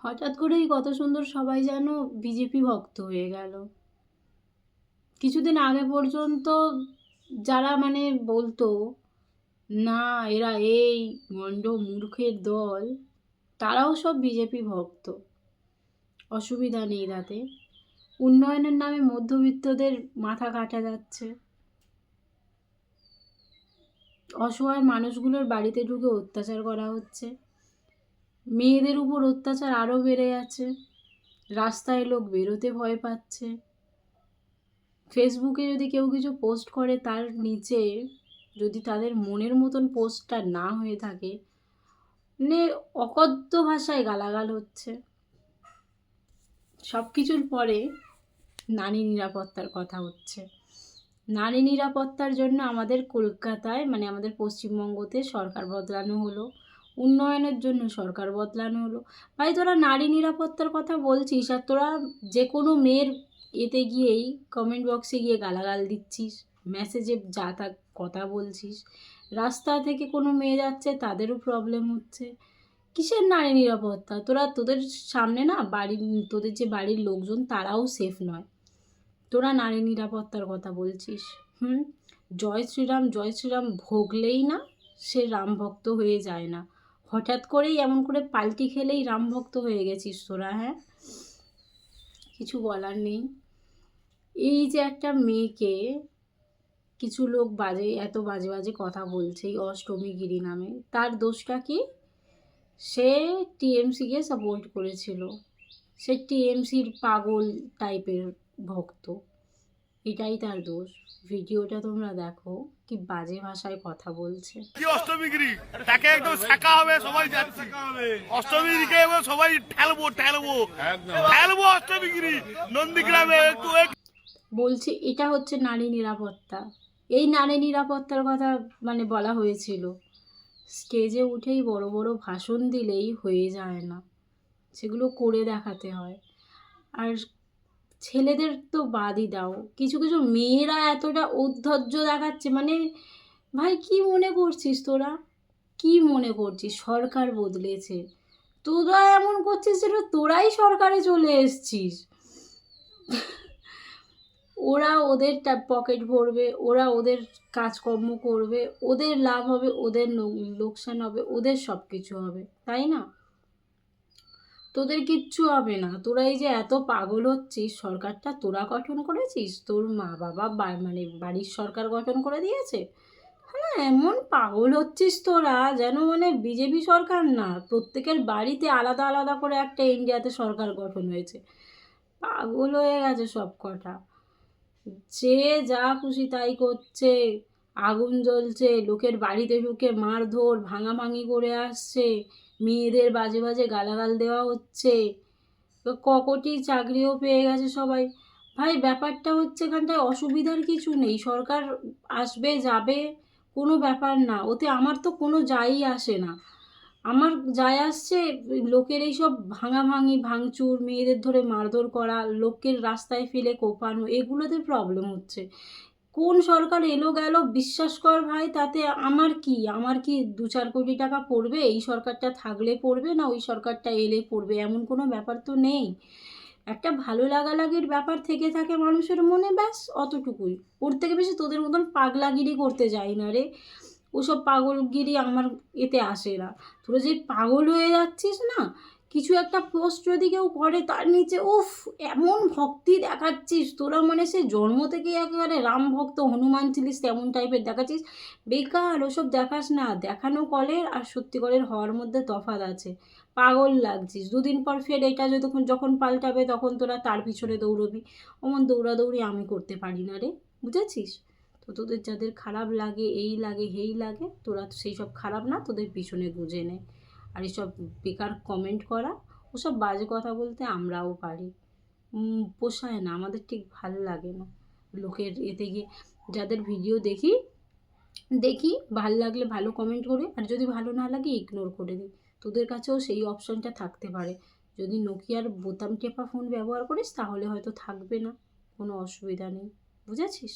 হঠাৎ করেই কত সুন্দর সবাই যেন বিজেপি ভক্ত হয়ে গেল। কিছুদিন আগে পর্যন্ত যারা বলতো না এরা এই মণ্ড মূর্খের দল, তারাও সব বিজেপি ভক্ত। অসুবিধা নেই তাতে। উন্নয়নের নামে মধ্যবিত্তদের মাথা কাটা যাচ্ছে, অসহায় মানুষগুলোর বাড়িতে ঢুকে অত্যাচার করা হচ্ছে, মেয়েদের উপর অত্যাচার আরও বেড়ে যাচ্ছে, রাস্তায় লোক বেরোতে ভয় পাচ্ছে। ফেসবুকে যদি কেউ কিছু পোস্ট করে তার নিচে যদি তাদের মনের মতন পোস্টটা না হয়ে থাকে, অকথ্য ভাষায় গালাগাল হচ্ছে। সব কিছুর পরে নারী নিরাপত্তার কথা হচ্ছে। নারী নিরাপত্তার জন্য আমাদের কলকাতায় আমাদের পশ্চিমবঙ্গতে সরকার বদলানো হলো, উন্নয়নের জন্য সরকার বদলানো হলো। ভাই তোরা নারী নিরাপত্তার কথা বলছিস আর তোরা যে কোনো মেয়ের এতে গিয়েই কমেন্ট বক্সে গিয়ে গালাগাল দিচ্ছিস, মেসেজে যা তা কথা বলছিস। রাস্তা থেকে কোনো মেয়ে যাচ্ছে তাদেরও প্রবলেম হচ্ছে। কিসের নারী নিরাপত্তা? তোদের সামনে না তোদের যে বাড়ির লোকজন তারাও সেফ নয়, তোরা নারী নিরাপত্তার কথা বলছিস। জয় শ্রীরাম ভোগলেই না সে রাম ভক্ত হয়ে যায় না। হঠাৎ করেই এমন করে পাল্টি খেলেই রাম ভক্ত হয়ে গেছিস তোরা। হ্যাঁ, কিছু বলার নেই। এই যে একটা মেয়েকে কিছু লোক এত বাজে বাজে কথা বলছে এই অষ্টমী গিরি নামে, তার দোষটা কি? সে টিএমসিকে সাপোর্ট করেছিল, সে টিএমসির পাগল টাইপের ভক্ত, এটাই তার দোষ। ভিডিওটা তোমরা দেখো, কি বাজে ভাষায় কথা বলছে। কি অষ্টমীগিরি তাকে একদম শেখা হবে, সবাই যাচ্ছে অষ্টমীগিরিকে সবাই ঠেলবো অষ্টমীগিরি নন্দীগ্রামে একটু বলছে এটা হচ্ছে নারী নিরাপত্তা। এই নারী নিরাপত্তার কথা বলা হয়েছিল। স্টেজে উঠেই বড় বড় ভাষণ দিলেই হয়ে যায় না, সেগুলো করে দেখাতে হয়। আর ছেলেদের তো বাদই দাও, কিছু কিছু মেয়েরা এতটা ঔদ্ধর্য দেখাচ্ছে। ভাই কি মনে করছিস তোরা? কি মনে করছিস সরকার বদলেছে? তোরা এমন করছিস যেন তোরাই সরকারে চলে এসছিস। ওরা ওদের পকেট ভরবে, ওরা ওদের কাজকর্ম করবে, ওদের লাভ হবে, ওদের লোকসান হবে, ওদের সব কিছু হবে, তাই না? তোদের কিচ্ছু হবে না। তোরা এই যে এত পাগল হচ্ছিস, সরকারটা তোরা গঠন করেছিস? তোর মা বাবা বাড়ির সরকার গঠন করে দিয়েছে? হ্যাঁ, এমন পাগল হচ্ছিস তোরা যেন বিজেপি সরকার না, প্রত্যেকের বাড়িতে আলাদা আলাদা করে একটা ইন্ডিয়াতে সরকার গঠন হয়েছে। পাগল হয়ে গেছে সব কটা। যে যা খুশি তাই করছে, আগুন জ্বলছে, লোকের বাড়িতে ঢুকে মারধর ভাঙাভাঙি করে আসছে, মেয়েদের বাজে বাজে গালাগাল দেওয়া হচ্ছে, ককটি চাকরিও পেয়ে গেছে সবাই। ভাই ব্যাপারটা হচ্ছে এখানটায় অসুবিধার কিছু নেই, সরকার আসবে যাবে, কোনো ব্যাপার না, ওতে আমার তো কোনো যাই আসে না। আমার যায় আসছে লোকের এইসব ভাঙাভাঙি ভাঙচুর, মেয়েদের ধরে মারধর করা, লোকের রাস্তায় ফেলে কোপানো, এগুলোতে প্রবলেম হচ্ছে। কোন সরকার এলো গেল বিশ্বাস কর ভাই, তাতে আমার কি 2-4 কোটি টাকা পড়বে? এই সরকারটা থাকলে পড়বে না ওই সরকারটা এলে পড়বে, এমন কোনো ব্যাপার তো নেই। একটা ভালো লাগালাগির ব্যাপার থেকে থাকে মানুষের মনে, ব্যাস অতটুকুই। ওর থেকে বেশি তোদের মতন পাগলাগিরি করতে যাই না রে, ওসব পাগলগিরি আমার এতে আসে না। তোরা যে পাগল হয়ে যাচ্ছিস না, কিছু একটা পোস্ট যদি কেউ করে তার নিচে উফ এমন ভক্তি দেখাচ্ছিস, তোরা সে জন্ম থেকে একেবারে রাম ভক্ত হনুমান ছিলিস তেমন টাইপের দেখাচ্ছিস। বেকার ওসব দেখাস না, দেখানো কলের আর সত্যিকারের হওয়ার মধ্যে তফাৎ আছে। পাগল লাগছিস, দুদিন পর ফের এটা যখন পাল্টাবে তখন তোরা তার পিছনে দৌড়বি। অমন দৌড়াদৌড়ি আমি করতে পারি না রে, বুঝেছিস? তো তোদের যাদের খারাপ লাগে, এই লাগে হেই লাগে, তোরা সেই সব খারাপ না, তোদের পিছনে গুঁজে নে। আর এসব বেকার কমেন্ট করা, ওসব বাজে কথা বলতে আমরাও পারি, পোষায় না, আমাদের ঠিক ভালো লাগে না। লোকের এতে গিয়ে যাদের ভিডিও দেখি ভালো লাগলে ভালো কমেন্ট করে, আর যদি ভালো না লাগে ইগনোর করে দিই। তোদের কাছেও সেই অপশানটা থাকতে পারে। যদি নোকিয়ার বোতাম টেপা ফোন ব্যবহার করিস তাহলে হয়তো থাকবে না, কোনো অসুবিধা নেই, বুঝেছিস?